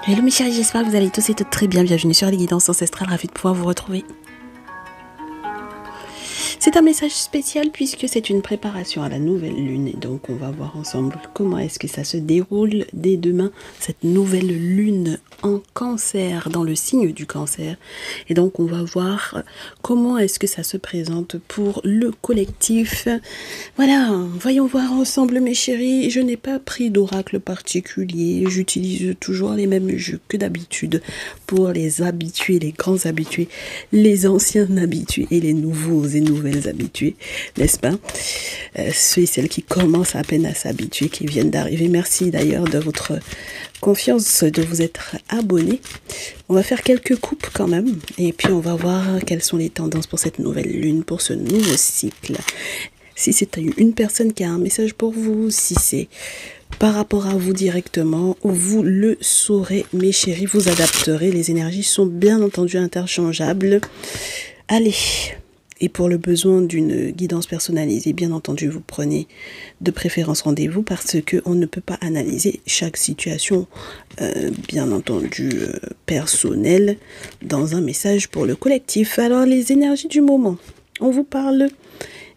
Hello mes chéris, j'espère que vous allez tous et toutes très bien. Bienvenue sur les guidances ancestrales, ravi de pouvoir vous retrouver. C'est un message spécial puisque c'est une préparation à la nouvelle lune et donc on va voir ensemble comment est-ce que ça se déroule dès demain, cette nouvelle lune en cancer, dans le signe du cancer. Et donc on va voir comment est-ce que ça se présente pour le collectif. Voilà, voyons voir ensemble mes chéris. Je n'ai pas pris d'oracle particulier, j'utilise toujours les mêmes jeux que d'habitude pour les habitués, les grands habitués, les anciens habitués et les nouveaux et nouvelles habitués, n'est-ce pas? Ceux et celles qui commencent à peine à s'habituer, qui viennent d'arriver. Merci d'ailleurs de votre confiance, de vous être abonnés. On va faire quelques coupes quand même et puis on va voir quelles sont les tendances pour cette nouvelle lune, pour ce nouveau cycle. Si c'est une personne qui a un message pour vous, si c'est par rapport à vous directement, vous le saurez, mes chéris, vous adapterez. Les énergies sont bien entendu interchangeables. Allez, et pour le besoin d'une guidance personnalisée, bien entendu, vous prenez de préférence rendez-vous parce qu'on ne peut pas analyser chaque situation, bien entendu, personnelle dans un message pour le collectif. Alors, les énergies du moment, on vous parle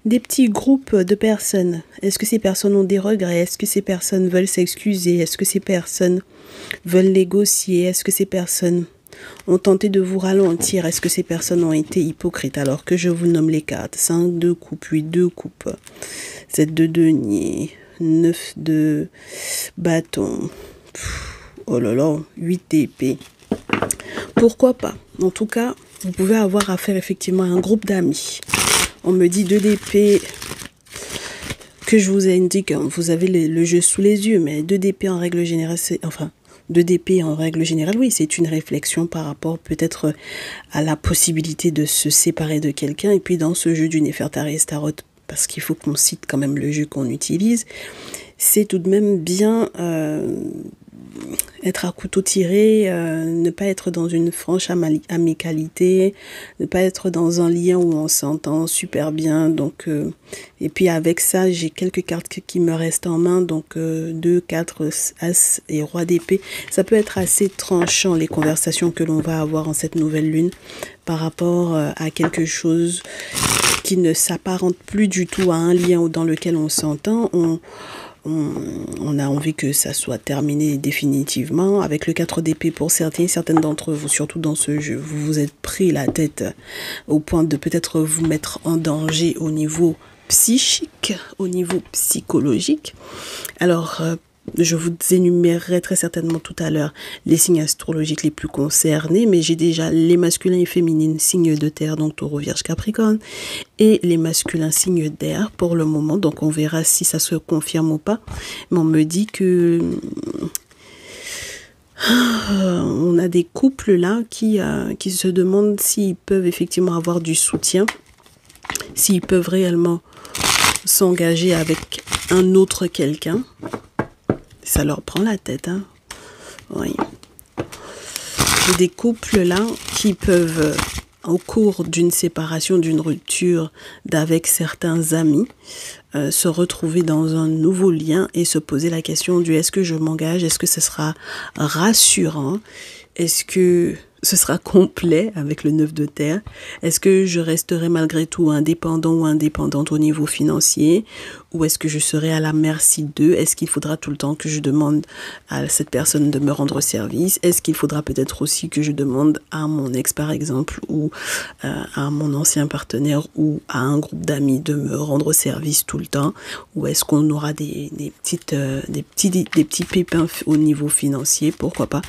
des petits groupes de personnes. Est-ce que ces personnes ont des regrets? Est-ce que ces personnes veulent s'excuser? Est-ce que ces personnes veulent négocier? Est-ce que ces personnes ont tenté de vous ralentir? Est-ce que ces personnes ont été hypocrites? Alors que je vous nomme les cartes. 5 de coupe, 8 de coupe, 7 de denier, 9 de bâton, oh là là, 8 d'épée. Pourquoi pas? En tout cas, vous pouvez avoir affaire effectivement à un groupe d'amis. On me dit 2 d'épée que je vous indique, vous avez le jeu sous les yeux, mais 2 d'épée en règle générale, c'est... Enfin, 2 d'épée en règle générale, oui, c'est une réflexion par rapport peut-être à la possibilité de se séparer de quelqu'un. Et puis dans ce jeu du Néfertari Tarot, parce qu'il faut qu'on cite quand même le jeu qu'on utilise, c'est tout de même bien... être à couteau tiré, ne pas être dans une franche amicalité, ne pas être dans un lien où on s'entend super bien. Donc, et puis avec ça, j'ai quelques cartes qui me restent en main. Donc 2, 4, As et Roi d'épée. Ça peut être assez tranchant les conversations que l'on va avoir en cette nouvelle lune par rapport à quelque chose qui ne s'apparente plus du tout à un lien dans lequel on s'entend. On a envie que ça soit terminé définitivement. Avec le 4 d'épée pour certaines d'entre vous, surtout dans ce jeu, vous vous êtes pris la tête au point de peut-être vous mettre en danger au niveau psychique, au niveau psychologique. Alors, je vous énumérerai très certainement tout à l'heure les signes astrologiques les plus concernés, mais j'ai déjà les masculins et féminines signes de terre, donc Taureau, Vierge, Capricorne, et les masculins signes d'air pour le moment, donc on verra si ça se confirme ou pas. Mais on me dit que on a des couples là qui se demandent s'ils peuvent effectivement avoir du soutien, s'ils peuvent réellement s'engager avec un autre quelqu'un. Ça leur prend la tête, hein. Oui. J'ai des couples là qui peuvent, au cours d'une séparation, d'une rupture d'avec certains amis, se retrouver dans un nouveau lien et se poser la question du est-ce que je m'engage, est-ce que ce sera rassurant, est-ce que ce sera complet avec le 9 de terre, est-ce que je resterai malgré tout indépendant ou indépendante au niveau financier, ou est-ce que je serai à la merci d'eux? Est-ce qu'il faudra tout le temps que je demande à cette personne de me rendre service? Est-ce qu'il faudra peut-être aussi que je demande à mon ex par exemple, ou à mon ancien partenaire, ou à un groupe d'amis de me rendre service tout le temps? Ou est-ce qu'on aura des petits pépins au niveau financier? Pourquoi pas?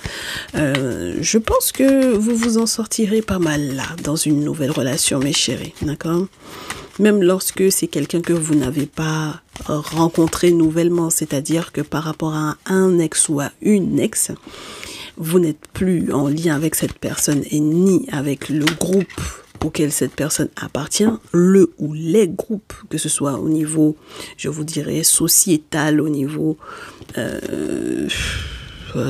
Je pense que vous vous en sortirez pas mal là, dans une nouvelle relation, mes chéris, d'accord? Même lorsque c'est quelqu'un que vous n'avez pas rencontré nouvellement, c'est-à-dire que par rapport à un ex ou à une ex, vous n'êtes plus en lien avec cette personne et ni avec le groupe auquel cette personne appartient, le ou les groupes, que ce soit au niveau, je vous dirais, sociétal, au niveau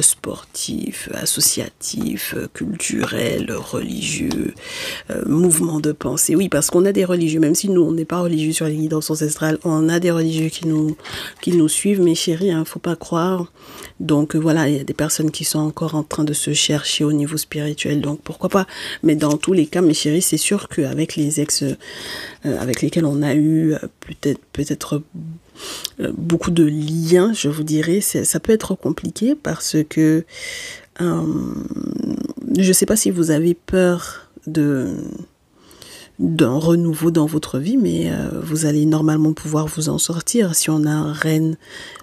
sportif, associatif, culturel, religieux, mouvement de pensée. Oui, parce qu'on a des religieux, même si nous, on n'est pas religieux sur les guidances ancestrales, on a des religieux qui nous suivent, mes chéris, hein, faut pas croire. Donc voilà, il y a des personnes qui sont encore en train de se chercher au niveau spirituel, donc pourquoi pas. Mais dans tous les cas, mes chéris, c'est sûr qu'avec les ex avec lesquels on a eu peut-être beaucoup de liens, je vous dirais, ça peut être compliqué parce que je ne sais pas si vous avez peur d'un renouveau dans votre vie, mais vous allez normalement pouvoir vous en sortir. Si on a un reine,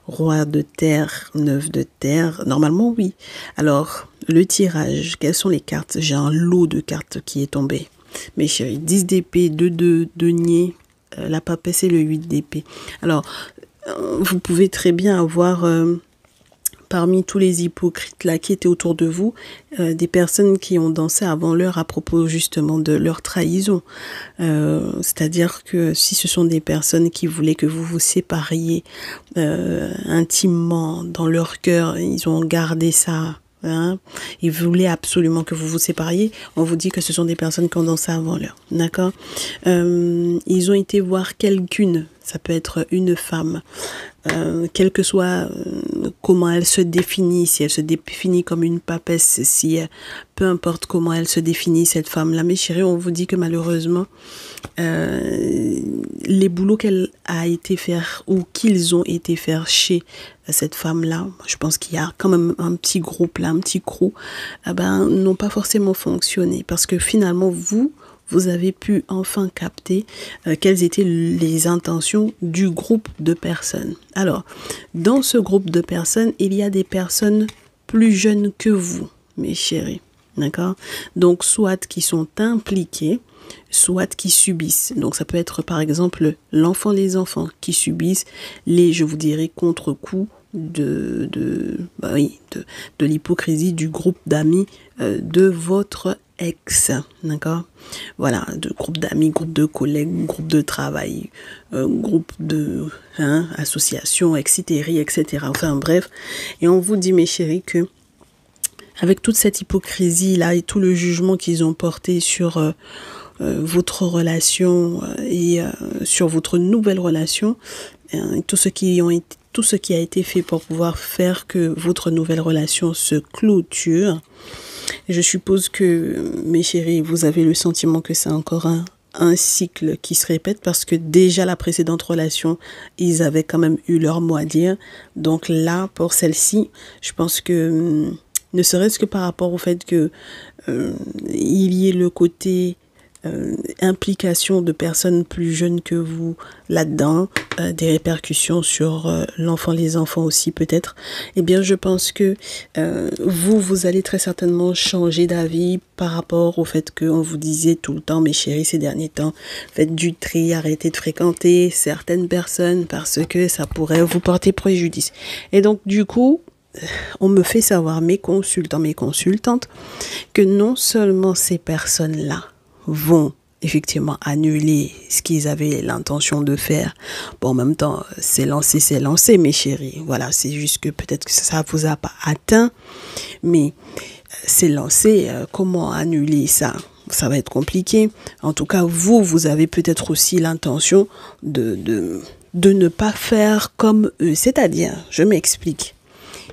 roi de terre, neuf de terre, normalement oui. Alors, le tirage, quelles sont les cartes? J'ai un lot de cartes qui est tombé. Mes chéris, 10 d'épée, 2 de denier, la papesse et le 8 d'épée. Alors, vous pouvez très bien avoir... parmi tous les hypocrites là qui étaient autour de vous, des personnes qui ont dansé avant l'heure à propos justement de leur trahison. C'est-à-dire que si ce sont des personnes qui voulaient que vous vous sépariez intimement dans leur cœur, ils ont gardé ça. Hein, ils voulaient absolument que vous vous sépariez. On vous dit que ce sont des personnes qui ont dansé avant l'heure. D'accord? Ils ont été voir quelqu'une. Ça peut être une femme. Quel que soit comment elle se définit, si elle se définit comme une papesse, si peu importe comment elle se définit, cette femme-là, mes chéris, on vous dit que malheureusement, les boulots qu'elle a été faire ou qu'ils ont été faire chez cette femme-là, je pense qu'il y a quand même un petit groupe là, un petit crew, n'ont pas forcément fonctionné parce que finalement, vous avez pu enfin capter quelles étaient les intentions du groupe de personnes. Alors, dans ce groupe de personnes, il y a des personnes plus jeunes que vous, mes chéris. D'accord? Donc, soit qui sont impliqués, soit qui subissent. Donc, ça peut être, par exemple, les enfants qui subissent les, je vous dirais, contre-coups de l'hypocrisie du groupe d'amis de votre ex, d'accord? Voilà, de groupe d'amis, groupe de collègues, groupe de travail, groupe de association, etc., etc. Enfin bref, et on vous dit, mes chéris, que avec toute cette hypocrisie là et tout le jugement qu'ils ont porté sur votre relation et sur votre nouvelle relation, tout ce qui a été fait pour pouvoir faire que votre nouvelle relation se clôture. Je suppose que, mes chéris, vous avez le sentiment que c'est encore un cycle qui se répète parce que déjà la précédente relation, ils avaient quand même eu leur mot à dire. Donc là, pour celle-ci, je pense que, ne serait-ce que par rapport au fait que il y ait le côté implication de personnes plus jeunes que vous là-dedans, des répercussions sur les enfants aussi peut-être, eh bien je pense que vous allez très certainement changer d'avis par rapport au fait qu'on vous disait tout le temps, mes chéris, ces derniers temps, faites du tri, arrêtez de fréquenter certaines personnes parce que ça pourrait vous porter préjudice. Et donc du coup, on me fait savoir, mes consultants, mes consultantes, que non seulement ces personnes-là vont effectivement annuler ce qu'ils avaient l'intention de faire. Bon, en même temps, c'est lancé, mes chéris. Voilà, c'est juste que peut-être que ça vous a pas atteint, mais c'est lancé. Comment annuler ça? Ça va être compliqué. En tout cas, vous avez peut-être aussi l'intention de ne pas faire comme eux. C'est-à-dire, je m'explique.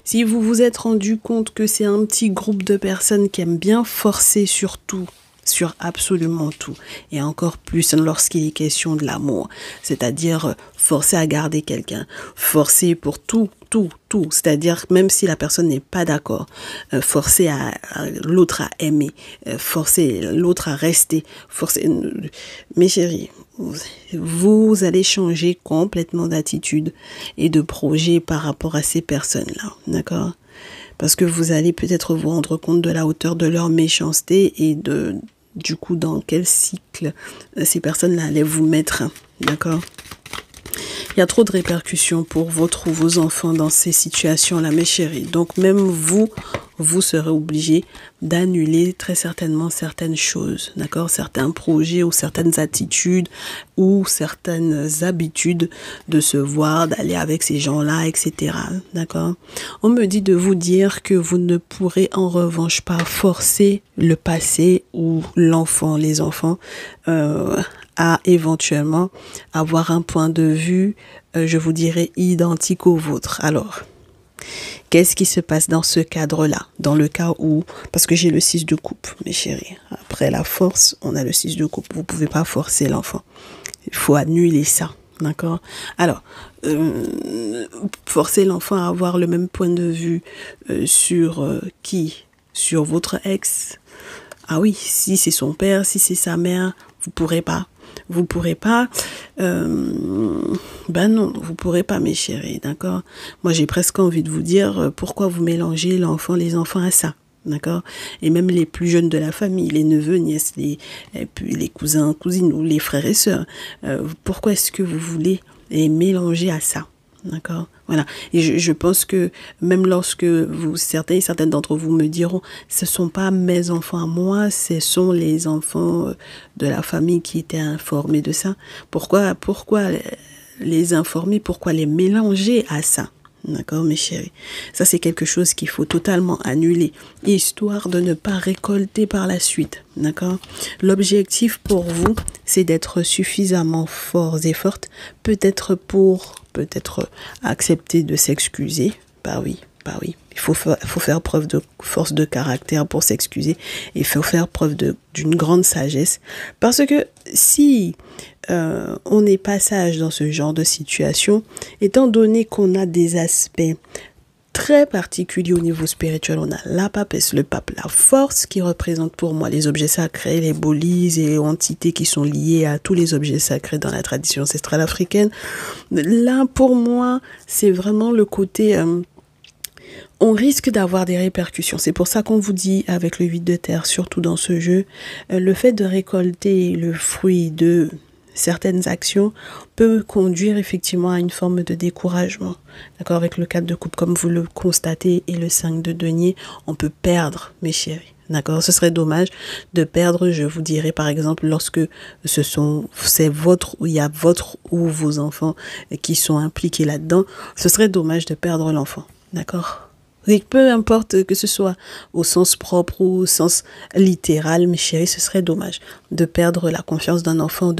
Si vous vous êtes rendu compte que c'est un petit groupe de personnes qui aiment bien forcer sur tout, sur absolument tout, et encore plus lorsqu'il est question de l'amour, c'est-à-dire forcer à garder quelqu'un, forcer pour tout, c'est-à-dire même si la personne n'est pas d'accord, forcer l'autre à aimer, forcer l'autre à rester, mes chéris, vous allez changer complètement d'attitude et de projet par rapport à ces personnes-là, d'accord? Parce que vous allez peut-être vous rendre compte de la hauteur de leur méchanceté et du coup dans quel cycle ces personnes-là allaient vous mettre, d'accord? Il y a trop de répercussions pour votre ou vos enfants dans ces situations-là, mes chéris. Donc même vous vous serez obligé d'annuler très certainement certaines choses, d'accord? Certains projets ou certaines attitudes ou certaines habitudes de se voir, d'aller avec ces gens-là, etc. D'accord? On me dit de vous dire que vous ne pourrez en revanche pas forcer le passé ou l'enfant, les enfants, à éventuellement avoir un point de vue, je vous dirais, identique au vôtre. Alors, qu'est-ce qui se passe dans ce cadre-là? Dans le cas où, parce que j'ai le 6 de coupe, mes chéris. Après la force, on a le 6 de coupe. Vous pouvez pas forcer l'enfant. Il faut annuler ça. D'accord? Alors, forcer l'enfant à avoir le même point de vue sur qui? Sur votre ex? Ah oui, si c'est son père, si c'est sa mère, vous pourrez pas. Vous pourrez pas. Ben non, vous pourrez pas, mes chéris, d'accord? Moi, j'ai presque envie de vous dire pourquoi vous mélangez les enfants à ça. D'accord? Et même les plus jeunes de la famille, les neveux, nièces, et puis les cousins, cousines ou les frères et sœurs. Pourquoi est-ce que vous voulez les mélanger à ça? D'accord? Voilà. Et je pense que même lorsque certaines d'entre vous me diront, ce sont pas mes enfants à moi, ce sont les enfants de la famille qui étaient informés de ça. Pourquoi les informer? Pourquoi les mélanger à ça? D'accord, mes chéris? Ça, c'est quelque chose qu'il faut totalement annuler, histoire de ne pas récolter par la suite. D'accord? L'objectif pour vous, c'est d'être suffisamment forts et fortes, peut-être accepter de s'excuser. Bah oui. Il faut faire preuve de force de caractère pour s'excuser. Il faut faire preuve d'une grande sagesse. Parce que si on est pas sage dans ce genre de situation, étant donné qu'on a des aspects très particulier au niveau spirituel, on a la papesse, le pape, la force qui représente pour moi les objets sacrés, les bolises et entités qui sont liées à tous les objets sacrés dans la tradition ancestrale africaine. Là, pour moi, c'est vraiment le côté... on risque d'avoir des répercussions. C'est pour ça qu'on vous dit, avec le 8 de terre, surtout dans ce jeu, le fait de récolter le fruit de certaines actions peut conduire effectivement à une forme de découragement. D'accord? Avec le 4 de coupe, comme vous le constatez, et le 5 de denier, on peut perdre, mes chéris. D'accord? Ce serait dommage de perdre, je vous dirais par exemple, lorsque il y a votre ou vos enfants qui sont impliqués là-dedans, ce serait dommage de perdre l'enfant. D'accord? Et peu importe que ce soit au sens propre ou au sens littéral, mes chéris, ce serait dommage de perdre la confiance d'un enfant,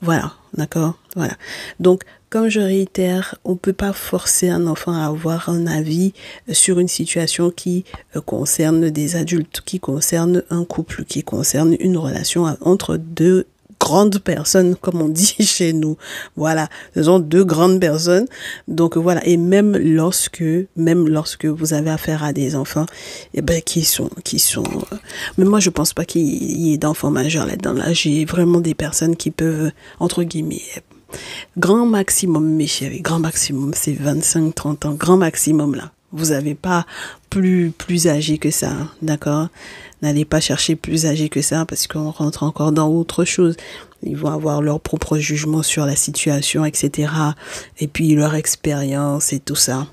Voilà, d'accord? Voilà. Donc, comme je réitère, on peut pas forcer un enfant à avoir un avis sur une situation qui concerne des adultes, qui concerne un couple, qui concerne une relation entre deux grandes personnes, comme on dit chez nous. Voilà, ce sont deux grandes personnes. Donc voilà, et même lorsque vous avez affaire à des enfants, qui sont. Mais moi, je pense pas qu'il y ait d'enfants majeurs là-dedans. Là, j'ai vraiment des personnes qui peuvent, entre guillemets, grand maximum, mes chéris, grand maximum, c'est 25-30 ans, grand maximum là. Vous n'avez pas plus âgé que ça, d'accord? N'allez pas chercher plus âgé que ça parce qu'on rentre encore dans autre chose. Ils vont avoir leur propre jugement sur la situation, etc. Et puis leur expérience et tout ça.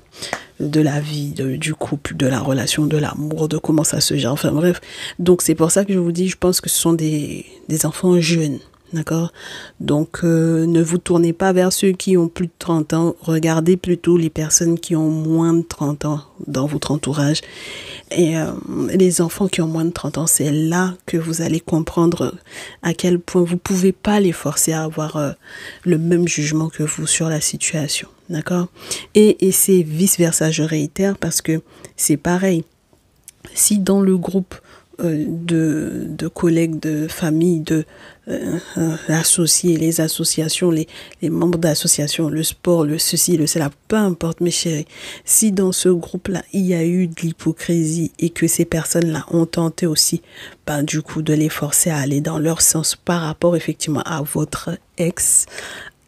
De la vie, du couple, de la relation, de l'amour, de comment ça se gère. Enfin bref. Donc c'est pour ça que je vous dis, je pense que ce sont des enfants jeunes. D'accord? Donc, ne vous tournez pas vers ceux qui ont plus de 30 ans. Regardez plutôt les personnes qui ont moins de 30 ans dans votre entourage. Et les enfants qui ont moins de 30 ans, c'est là que vous allez comprendre à quel point vous pouvez pas les forcer à avoir le même jugement que vous sur la situation. D'accord? Et c'est vice-versa, je réitère, parce que c'est pareil. Si dans le groupe de collègues, de famille, associés, les associations, les membres d'associations, le sport, le ceci, le cela, peu importe mes chéris. Si dans ce groupe-là, il y a eu de l'hypocrisie et que ces personnes-là ont tenté aussi, du coup, de les forcer à aller dans leur sens par rapport effectivement à votre ex,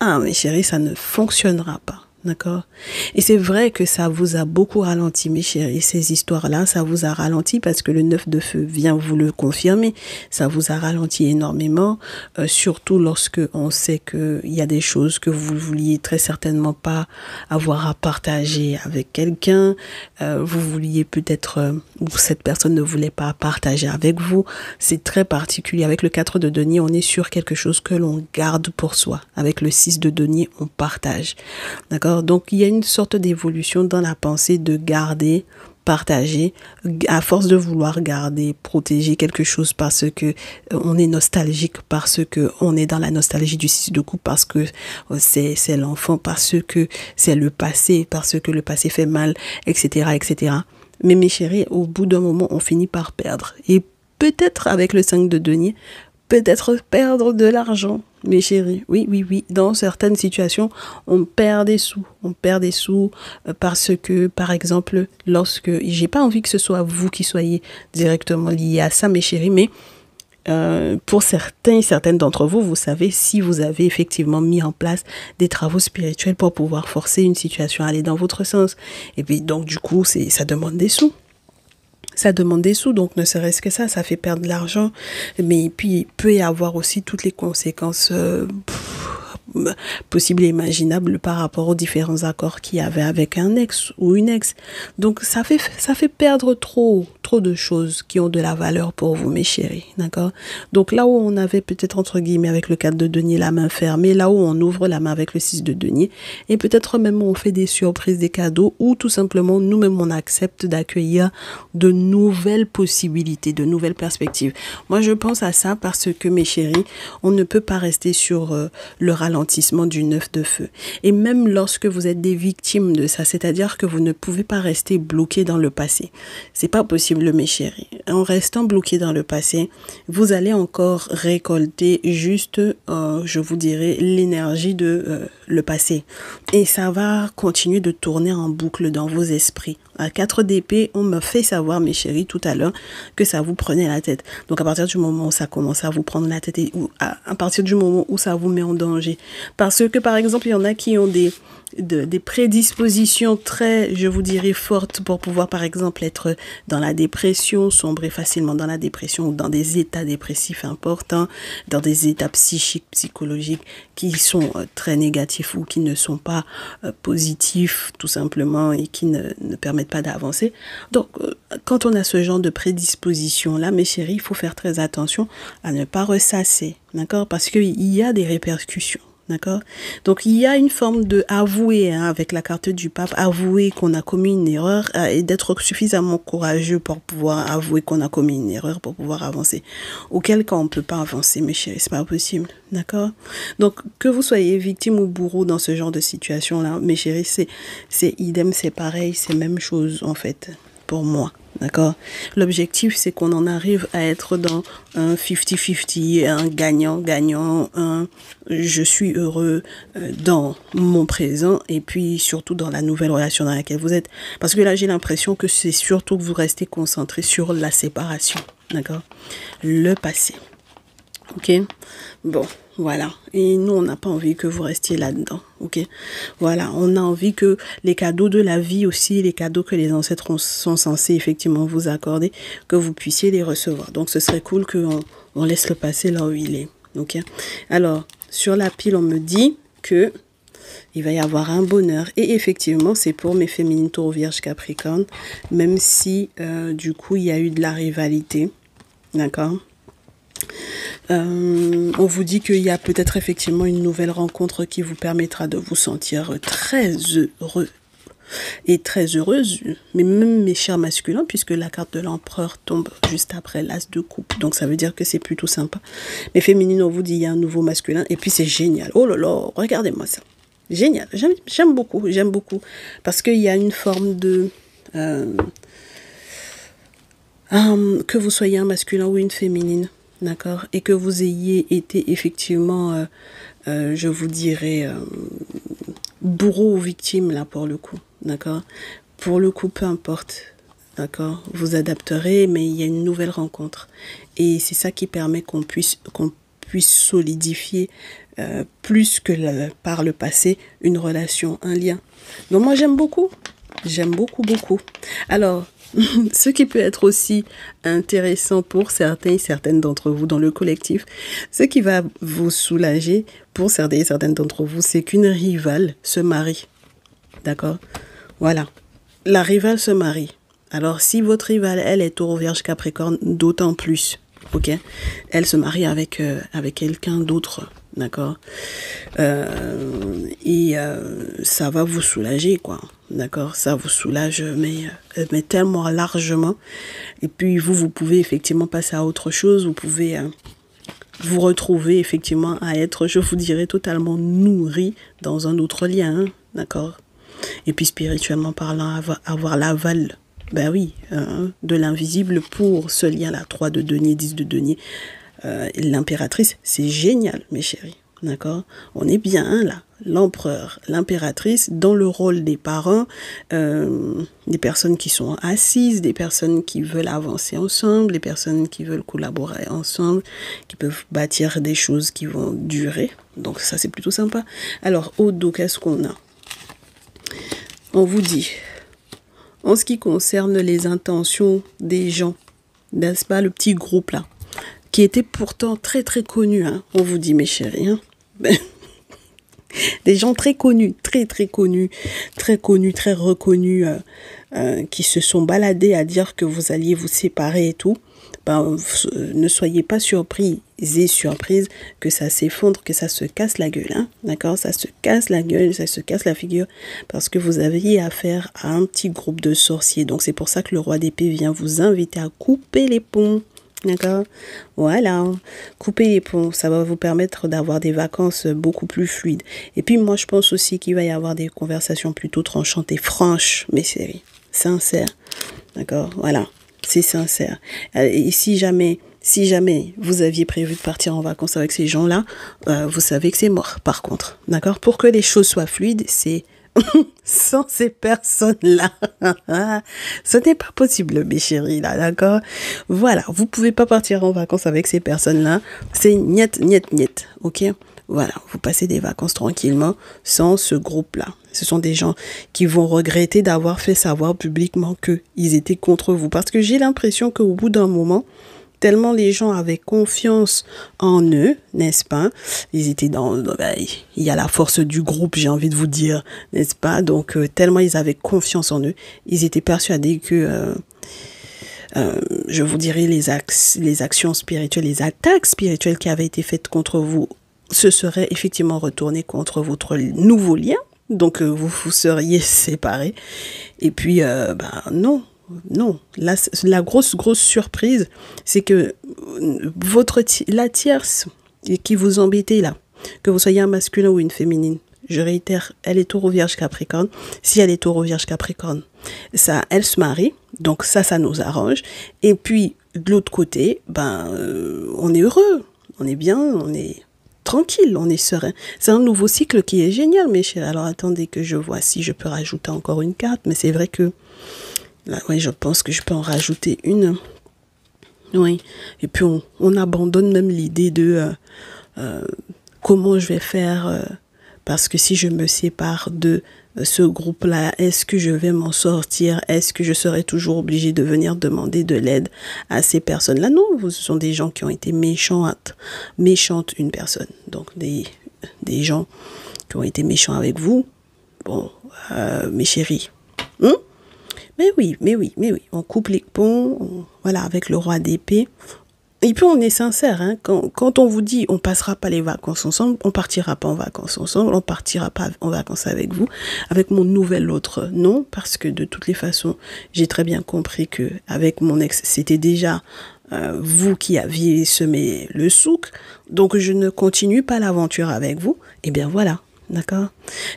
mes chéris, ça ne fonctionnera pas. D'accord? Et c'est vrai que ça vous a beaucoup ralenti, mes chéris, ces histoires-là, ça vous a ralenti parce que le 9 de feu vient vous le confirmer. Ça vous a ralenti énormément, surtout lorsque on sait qu'il y a des choses que vous vouliez très certainement pas avoir à partager avec quelqu'un. Vous vouliez peut-être, ou cette personne ne voulait pas partager avec vous. C'est très particulier. Avec le 4 de denier, on est sur quelque chose que l'on garde pour soi. Avec le 6 de denier, on partage. D'accord? Donc, il y a une sorte d'évolution dans la pensée de garder, partager, à force de vouloir garder, protéger quelque chose parce que on est nostalgique, parce que on est dans la nostalgie du 6 de coupe, parce que c'est l'enfant, parce que c'est le passé, parce que le passé fait mal, etc., etc. Mais mes chéris, au bout d'un moment, on finit par perdre. Et peut-être avec le 5 de denier, peut-être perdre de l'argent, mes chéris. Oui, oui, oui. Dans certaines situations, on perd des sous. On perd des sous parce que, par exemple, lorsque... J'ai pas envie que ce soit vous qui soyez directement liés à ça, mes chéris, mais pour certaines d'entre vous, vous savez si vous avez effectivement mis en place des travaux spirituels pour pouvoir forcer une situation à aller dans votre sens. Et puis, donc, du coup, ça demande des sous. Ça demande des sous, donc ne serait-ce que ça fait perdre de l'argent. Mais puis, il peut y avoir aussi toutes les conséquences possibles et imaginables par rapport aux différents accords qu'il y avait avec un ex ou une ex. Donc, ça fait perdre trop de choses qui ont de la valeur pour vous, mes chéris, d'accord? Donc, là où on avait peut-être, entre guillemets, avec le 4 de denier, la main fermée, là où on ouvre la main avec le 6 de denier, et peut-être même on fait des surprises, des cadeaux, ou tout simplement, nous-mêmes, on accepte d'accueillir de nouvelles possibilités, de nouvelles perspectives. Moi, je pense à ça parce que, mes chéris, on ne peut pas rester sur le ralentissement du 9 de feu. Et même lorsque vous êtes des victimes de ça, c'est-à-dire que vous ne pouvez pas rester bloqué dans le passé. C'est pas possible, mes chéris. En restant bloqué dans le passé, vous allez encore récolter juste, je vous dirais, l'énergie de le passé. Et ça va continuer de tourner en boucle dans vos esprits. À 4 d'épée, on me fait savoir, mes chéris, tout à l'heure, que ça vous prenait la tête. Donc, à partir du moment où ça commence à vous prendre la tête et à partir du moment où ça vous met en danger. Parce que, par exemple, il y en a qui ont des prédispositions très, je vous dirais, fortes pour pouvoir, par exemple, être dans la dépression, sombrer facilement dans la dépression ou dans des états dépressifs importants, dans des états psychiques, psychologiques qui sont très négatifs ou qui ne sont pas positifs, tout simplement, et qui ne permettent pas d'avancer. Donc, quand on a ce genre de prédisposition-là, mes chéris, il faut faire très attention à ne pas ressasser, d'accord? Parce qu'il y a des répercussions. D'accord? Donc, il y a une forme de avouer, avec la carte du pape, avouer qu'on a commis une erreur et d'être suffisamment courageux pour pouvoir avouer qu'on a commis une erreur pour pouvoir avancer. Auquel cas, on ne peut pas avancer, mes chéris, c'est pas possible. D'accord? Donc, que vous soyez victime ou bourreau dans ce genre de situation-là, mes chéris, c'est idem, c'est pareil, c'est même chose, en fait, pour moi. D'accord? L'objectif, c'est qu'on en arrive à être dans un 50-50, un gagnant-gagnant, un je suis heureux dans mon présent et puis surtout dans la nouvelle relation dans laquelle vous êtes. Parce que là, j'ai l'impression que c'est surtout que vous restez concentré sur la séparation. D'accord? Le passé. Ok? Bon, voilà. Et nous, on n'a pas envie que vous restiez là-dedans. Ok? Voilà. On a envie que les cadeaux de la vie aussi, les cadeaux que les ancêtres sont censés effectivement vous accorder, que vous puissiez les recevoir. Donc, ce serait cool qu'on laisse le passé là où il est. Ok? Alors, sur la pile, on me dit que il va y avoir un bonheur. Et effectivement, c'est pour mes féminines taureaux vierge capricorne, même si, du coup, il y a eu de la rivalité. D'accord? On vous dit qu'il y a peut-être effectivement une nouvelle rencontre qui vous permettra de vous sentir très heureux et très heureuse, mais même mes chers masculins, puisque la carte de l'empereur tombe juste après l'as de coupe, donc ça veut dire que c'est plutôt sympa. Mais féminine, on vous dit il y a un nouveau masculin, et puis c'est génial. Oh là là, regardez-moi ça. Génial, j'aime beaucoup, parce qu'il y a une forme de... que vous soyez un masculin ou une féminine, d'accord, et que vous ayez été effectivement, je vous dirais, bourreau ou victime, là, pour le coup, d'accord. Pour le coup, peu importe, d'accord, vous adapterez, mais il y a une nouvelle rencontre. Et c'est ça qui permet qu'on puisse solidifier plus que par le passé, une relation, un lien. Donc moi j'aime beaucoup, beaucoup. Alors, ce qui peut être aussi intéressant pour certains et certaines d'entre vous dans le collectif, ce qui va vous soulager pour certains et certaines d'entre vous, c'est qu'une rivale se marie. D'accord? Voilà. La rivale se marie. Alors, si votre rivale, elle est Taureau, Vierge, Capricorne, d'autant plus. Ok? Elle se marie avec quelqu'un d'autre. D'accord? Ça va vous soulager, quoi. D'accord? Ça vous soulage, mais tellement largement. Et puis, vous pouvez effectivement passer à autre chose. Vous pouvez vous retrouver effectivement à être, je vous dirais, totalement nourri dans un autre lien. Hein? D'accord? Et puis, spirituellement parlant, avoir l'aval, ben oui, de l'invisible pour ce lien-là. 3 de denier, 10 de denier. L'impératrice, c'est génial, mes chéris. D'accord? On est bien hein, là. L'empereur, l'impératrice, dans le rôle des parents, des personnes qui sont assises, des personnes qui veulent avancer ensemble, des personnes qui veulent collaborer ensemble, qui peuvent bâtir des choses qui vont durer. Donc ça, c'est plutôt sympa. Alors, au dos, qu'est-ce qu'on a? On vous dit, en ce qui concerne les intentions des gens, n'est-ce pas, le petit groupe là, qui était pourtant très très connu, hein, on vous dit mes chéris, hein, des gens très connus, très reconnus, qui se sont baladés à dire que vous alliez vous séparer et tout, ne soyez pas surpris et surprises que ça s'effondre, que ça se casse la gueule, hein, d'accord? Ça se casse la gueule, ça se casse la figure, parce que vous aviez affaire à un petit groupe de sorciers. Donc c'est pour ça que le roi d'épée vient vous inviter à couper les ponts. D'accord? Voilà. Couper les ponts, ça va vous permettre d'avoir des vacances beaucoup plus fluides. Et puis moi, je pense aussi qu'il va y avoir des conversations plutôt tranchantes et franches, mes chéris. Sincères. D'accord? Voilà. C'est sincère. Et si jamais vous aviez prévu de partir en vacances avec ces gens-là, vous savez que c'est mort, par contre. D'accord? Pour que les choses soient fluides, c'est sans ces personnes-là. Ce n'est pas possible, mes chéris, là, d'accord? Voilà, vous pouvez pas partir en vacances avec ces personnes-là. C'est niet, ok? Voilà, vous passez des vacances tranquillement sans ce groupe-là. Ce sont des gens qui vont regretter d'avoir fait savoir publiquement qu'ils étaient contre vous. Parce que j'ai l'impression qu'au bout d'un moment, tellement les gens avaient confiance en eux, n'est-ce pas? Ils étaient il y a la force du groupe, j'ai envie de vous dire, n'est-ce pas? Donc, tellement ils avaient confiance en eux, ils étaient persuadés que, je vous dirais, les actions spirituelles, les attaques spirituelles qui avaient été faites contre vous, se seraient effectivement retournées contre votre nouveau lien. Donc, vous vous seriez séparés. Et puis, non. Non, la grosse surprise, c'est que la tierce qui vous embêtait là, que vous soyez un masculin ou une féminine, je réitère, elle est Taureau, Vierge, Capricorne. Si elle est Taureau, Vierge, Capricorne, ça, elle se marie, donc ça nous arrange. Et puis, de l'autre côté, on est heureux, on est bien, on est tranquille, on est serein. C'est un nouveau cycle qui est génial, mes chéris. Alors, attendez que je vois si je peux rajouter encore une carte, mais c'est vrai que là, oui, je pense que je peux en rajouter une. Oui. Et puis, on abandonne même l'idée de comment je vais faire. Parce que si je me sépare de ce groupe-là, est-ce que je vais m'en sortir? Est-ce que je serai toujours obligée de venir demander de l'aide à ces personnes-là? Non, ce sont des gens qui ont été méchantes une personne. Donc, des gens qui ont été méchants avec vous. Bon, mes chéris. Mais oui, on coupe les ponts, voilà, avec le roi d'épée. Et puis on est sincère, hein, quand on vous dit on passera pas les vacances ensemble, on partira pas en vacances ensemble, on partira pas en vacances avec vous, avec mon nouvel autre, non, parce que de toutes les façons, j'ai très bien compris que avec mon ex, c'était déjà vous qui aviez semé le souk, donc je ne continue pas l'aventure avec vous, et bien voilà. D'accord?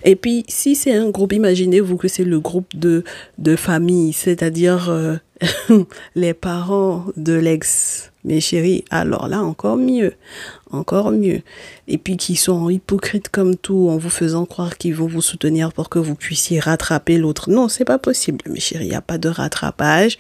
Et puis, si c'est un groupe, imaginez-vous que c'est le groupe de famille, c'est-à-dire les parents de l'ex, mes chéris, alors là, encore mieux. Et puis, qui sont hypocrites comme tout, en vous faisant croire qu'ils vont vous soutenir pour que vous puissiez rattraper l'autre. Non, c'est pas possible, mes chéris, il n'y a pas de rattrapage.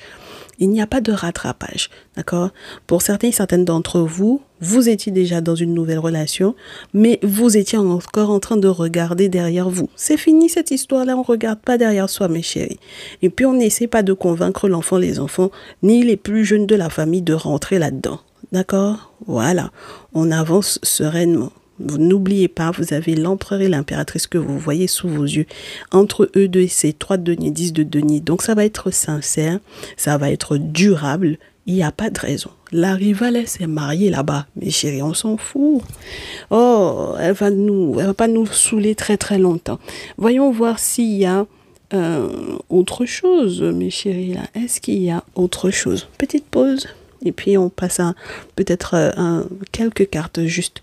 Il n'y a pas de rattrapage, d'accord? Pour certains et certaines d'entre vous, vous étiez déjà dans une nouvelle relation, mais vous étiez encore en train de regarder derrière vous. C'est fini cette histoire-là, on ne regarde pas derrière soi, mes chéris. Et puis, on n'essaie pas de convaincre l'enfant, les enfants, ni les plus jeunes de la famille de rentrer là-dedans, d'accord? Voilà, on avance sereinement. Vous n'oubliez pas, vous avez l'empereur et l'impératrice que vous voyez sous vos yeux. Entre eux deux, c'est 3 de denier, 10 de denier. Donc, ça va être sincère, ça va être durable. Il n'y a pas de raison. La rivale, elle s'est mariée là-bas. Mais chérie, on s'en fout. Oh, elle va pas nous saouler très très longtemps. Voyons voir s'il y a autre chose, mes chéris. Là. Est-ce qu'il y a autre chose? Petite pause. Et puis on passe à peut-être quelques cartes juste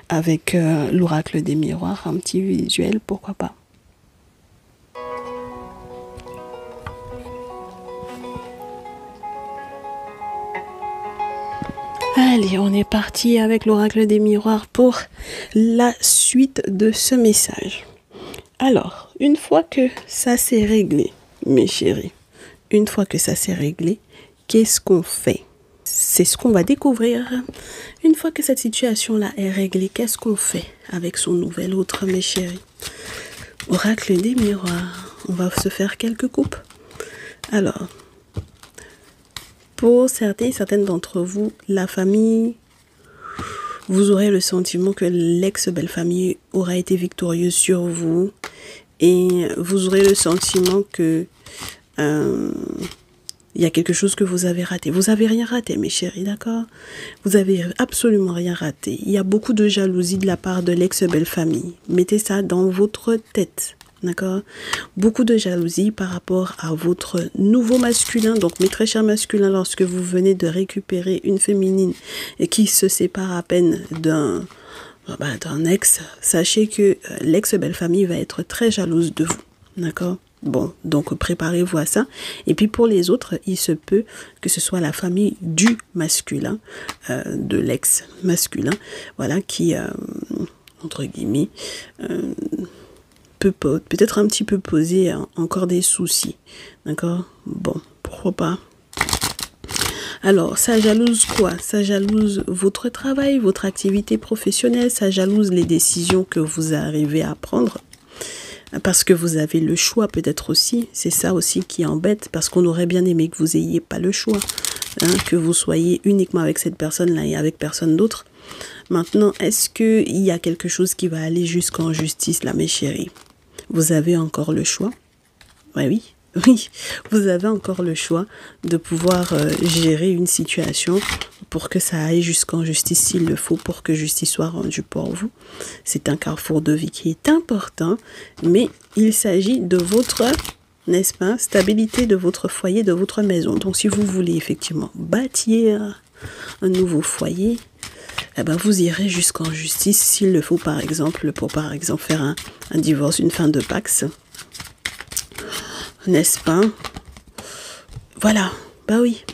avec l'oracle des miroirs, un petit visuel, pourquoi pas. Allez, on est parti avec l'oracle des miroirs pour la suite de ce message. Alors, une fois que ça s'est réglé, mes chéris, une fois que ça s'est réglé, qu'est-ce qu'on fait? C'est ce qu'on va découvrir. Une fois que cette situation-là est réglée, qu'est-ce qu'on fait avec son nouvel autre, mes chéris? Oracle des miroirs. On va se faire quelques coupes. Alors, pour certains et certaines d'entre vous, la famille, vous aurez le sentiment que l'ex-belle-famille aura été victorieuse sur vous. Et vous aurez le sentiment que il y a quelque chose que vous avez raté. Vous avez rien raté, mes chéris, d'accord? Vous avez absolument rien raté. Il y a beaucoup de jalousie de la part de l'ex-belle-famille. Mettez ça dans votre tête, d'accord? Beaucoup de jalousie par rapport à votre nouveau masculin. Donc, mes très chers masculins, lorsque vous venez de récupérer une féminine et qui se sépare à peine d'un ex, sachez que l'ex-belle-famille va être très jalouse de vous, d'accord? Bon, donc préparez-vous à ça. Et puis pour les autres, il se peut que ce soit la famille du masculin, de l'ex-masculin, voilà, qui, entre guillemets, peut-être un petit peu poser encore des soucis, d'accord? Bon, pourquoi pas? Alors, ça jalouse quoi? Ça jalouse votre travail, votre activité professionnelle, ça jalouse les décisions que vous arrivez à prendre. Parce que vous avez le choix peut-être aussi, c'est ça aussi qui embête, parce qu'on aurait bien aimé que vous n'ayez pas le choix, hein, que vous soyez uniquement avec cette personne-là et avec personne d'autre. Maintenant, est-ce qu'il y a quelque chose qui va aller jusqu'en justice là, mes chéris? Vous avez encore le choix? Oui, vous avez encore le choix de pouvoir gérer une situation pour que ça aille jusqu'en justice s'il le faut, pour que justice soit rendue pour vous. C'est un carrefour de vie qui est important, mais il s'agit de votre, n'est-ce pas, stabilité de votre foyer, de votre maison. Donc si vous voulez effectivement bâtir un nouveau foyer, eh ben, vous irez jusqu'en justice s'il le faut, par exemple, pour par exemple faire un divorce, une fin de Pax. N'est-ce pas? Voilà, bah oui.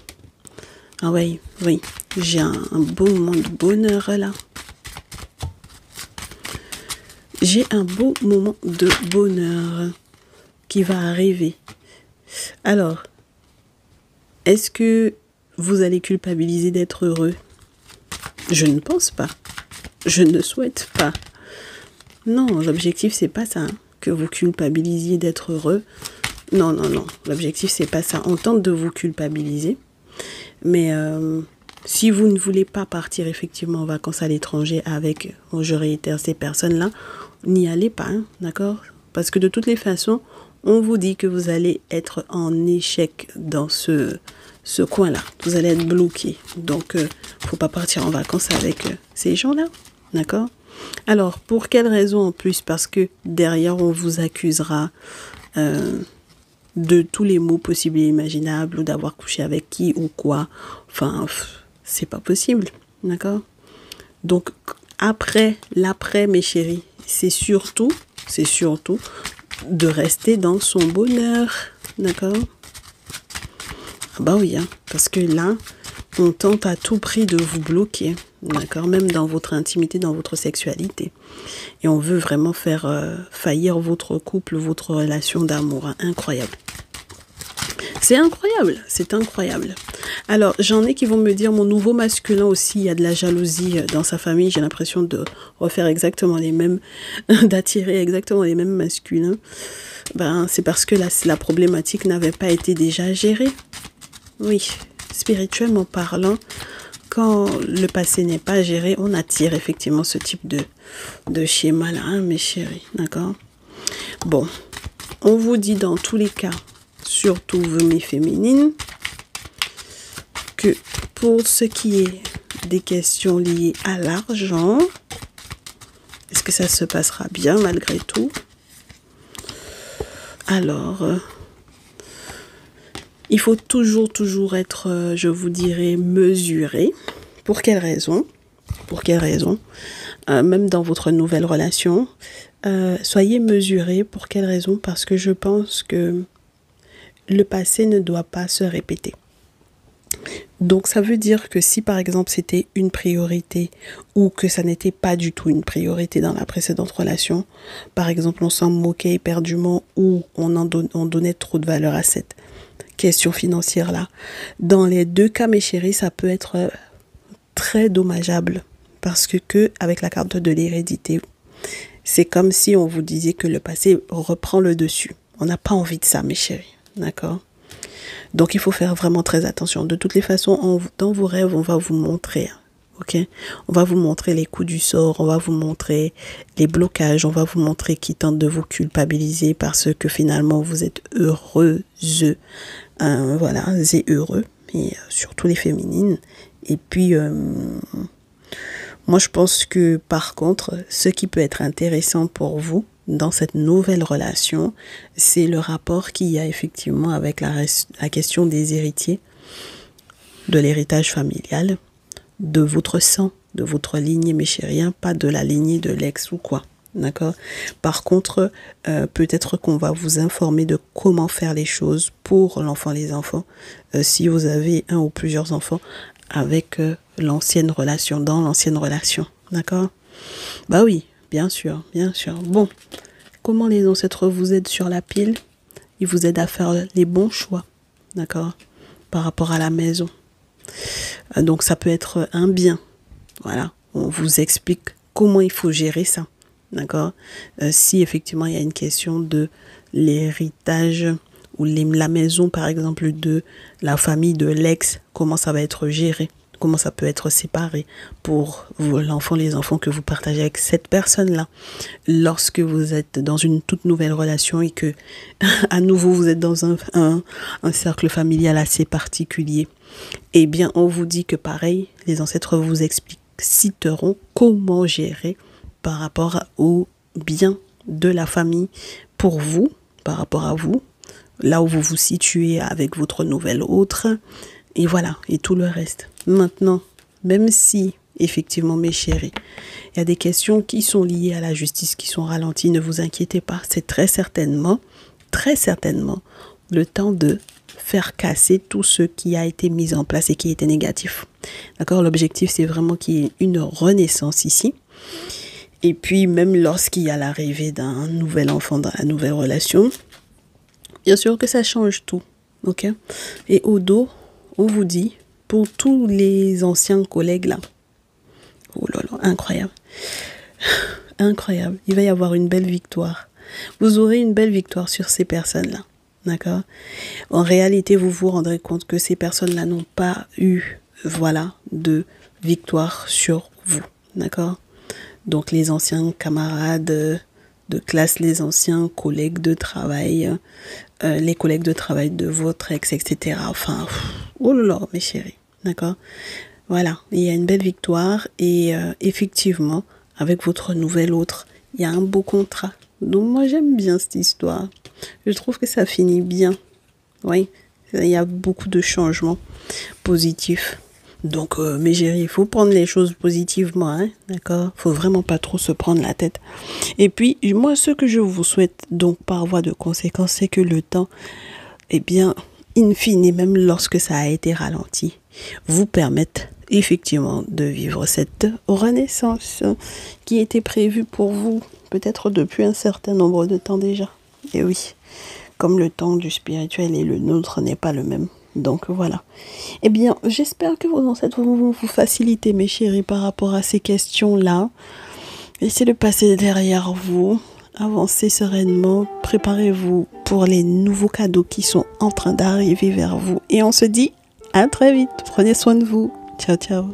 Ah oui, oui, j'ai un beau moment de bonheur là. J'ai un beau moment de bonheur qui va arriver. Alors, est-ce que vous allez culpabiliser d'être heureux? Je ne pense pas. Je ne souhaite pas. Non, l'objectif c'est pas ça, hein, que vous culpabilisiez d'être heureux. Non, non, non. L'objectif, c'est pas ça. On tente de vous culpabiliser. Mais si vous ne voulez pas partir effectivement en vacances à l'étranger avec, je réitère, ces personnes-là, n'y allez pas, hein, d'accord? Parce que de toutes les façons, on vous dit que vous allez être en échec dans ce coin-là. Vous allez être bloqué. Donc, faut pas partir en vacances avec ces gens-là, d'accord? Alors, pour quelle raison en plus? Parce que derrière, on vous accusera de tous les maux possibles et imaginables, ou d'avoir couché avec qui ou quoi. Enfin, c'est pas possible, d'accord? Donc, après, l'après, mes chéris, c'est surtout de rester dans son bonheur, d'accord? Ah bah oui, hein, parce que là, on tente à tout prix de vous bloquer, d'accord? Même dans votre intimité, dans votre sexualité. Et on veut vraiment faire faillir votre couple, votre relation d'amour, hein, incroyable. C'est incroyable, c'est incroyable. Alors, j'en ai qui vont me dire, mon nouveau masculin aussi, il y a de la jalousie dans sa famille. J'ai l'impression de refaire exactement les mêmes, d'attirer exactement les mêmes masculins. Ben, c'est parce que la problématique n'avait pas été déjà gérée. Oui, spirituellement parlant, quand le passé n'est pas géré, on attire effectivement ce type de schéma-là, hein, mes chéris, d'accord? Bon, on vous dit dans tous les cas, surtout vous mes féminines, que pour ce qui est des questions liées à l'argent, est-ce que ça se passera bien malgré tout? Alors, il faut toujours être, je vous dirais, mesuré. Pour quelle raison? Pour quelle raison? Même dans votre nouvelle relation, soyez mesuré. Pour quelle raison? Parce que je pense que le passé ne doit pas se répéter. Donc ça veut dire que si par exemple c'était une priorité ou que ça n'était pas du tout une priorité dans la précédente relation, par exemple on s'en moquait éperdument ou on donnait trop de valeur à cette question financière là, dans les deux cas mes chéris ça peut être très dommageable parce que avec la carte de l'hérédité, c'est comme si on vous disait que le passé reprend le dessus. On n'a pas envie de ça mes chéris, d'accord? Donc, il faut faire vraiment très attention. De toutes les façons, dans vos rêves, on va vous montrer, ok? On va vous montrer les coups du sort, on va vous montrer les blocages, on va vous montrer qui tente de vous culpabiliser parce que finalement, vous êtes heureuse, voilà, et heureux, et surtout les féminines. Et puis, moi, je pense que par contre, ce qui peut être intéressant pour vous, dans cette nouvelle relation, c'est le rapport qu'il y a effectivement avec la question des héritiers, de l'héritage familial, de votre sang, de votre lignée, mes chéris, pas de la lignée de l'ex ou quoi, d'accord? Par contre, peut-être qu'on va vous informer de comment faire les choses pour l'enfant, les enfants, si vous avez un ou plusieurs enfants avec l'ancienne relation, dans l'ancienne relation, d'accord? Bah oui. Bien sûr, bien sûr. Bon, comment les ancêtres vous aident sur la pile? Ils vous aident à faire les bons choix, d'accord? Par rapport à la maison. Donc, ça peut être un bien. Voilà, on vous explique comment il faut gérer ça, d'accord? Si effectivement, il y a une question de l'héritage ou la maison, par exemple, de la famille de l'ex, comment ça va être géré? Comment ça peut être séparé pour l'enfant, les enfants que vous partagez avec cette personne-là. Lorsque vous êtes dans une toute nouvelle relation et que, à nouveau, vous êtes dans un cercle familial assez particulier, eh bien, on vous dit que pareil, les ancêtres vous expliciteront comment gérer par rapport au bien de la famille pour vous, par rapport à vous, là où vous vous situez avec votre nouvelle autre, et voilà, et tout le reste. Maintenant, même si, effectivement, mes chéris, il y a des questions qui sont liées à la justice, qui sont ralenties, ne vous inquiétez pas. C'est très certainement, le temps de faire casser tout ce qui a été mis en place et qui était négatif. D'accord? L'objectif, c'est vraiment qu'il y ait une renaissance ici. Et puis, même lorsqu'il y a l'arrivée d'un nouvel enfant dans la nouvelle relation, bien sûr que ça change tout. Ok? Et au dos, on vous dit, pour tous les anciens collègues là, oh là là, incroyable, incroyable, il va y avoir une belle victoire. Vous aurez une belle victoire sur ces personnes-là, d'accord? En réalité, vous vous rendrez compte que ces personnes-là n'ont pas eu, voilà, de victoire sur vous, d'accord? Donc les anciens camarades de classe, les anciens collègues de travail, les collègues de travail de votre ex, etc. Enfin, oh là là, mes chéris, d'accord? Voilà, il y a une belle victoire et effectivement, avec votre nouvel autre, il y a un beau contrat. Donc moi, j'aime bien cette histoire. Je trouve que ça finit bien. Oui, il y a beaucoup de changements positifs. Donc, mes chéris, il faut prendre les choses positivement, hein, d'accord? Il faut vraiment pas trop se prendre la tête. Et puis, moi, ce que je vous souhaite, donc, par voie de conséquence, c'est que le temps, eh bien, in fine, même lorsque ça a été ralenti, vous permette effectivement de vivre cette renaissance qui était prévue pour vous, peut-être depuis un certain nombre de temps déjà. Et oui, comme le temps du spirituel et le nôtre n'est pas le même. Donc voilà. Eh bien, j'espère que vos ancêtres vont vous faciliter, mes chéris, par rapport à ces questions-là. Essayez de passer derrière vous, avancez sereinement, préparez-vous pour les nouveaux cadeaux qui sont en train d'arriver vers vous. Et on se dit à très vite. Prenez soin de vous. Ciao, ciao.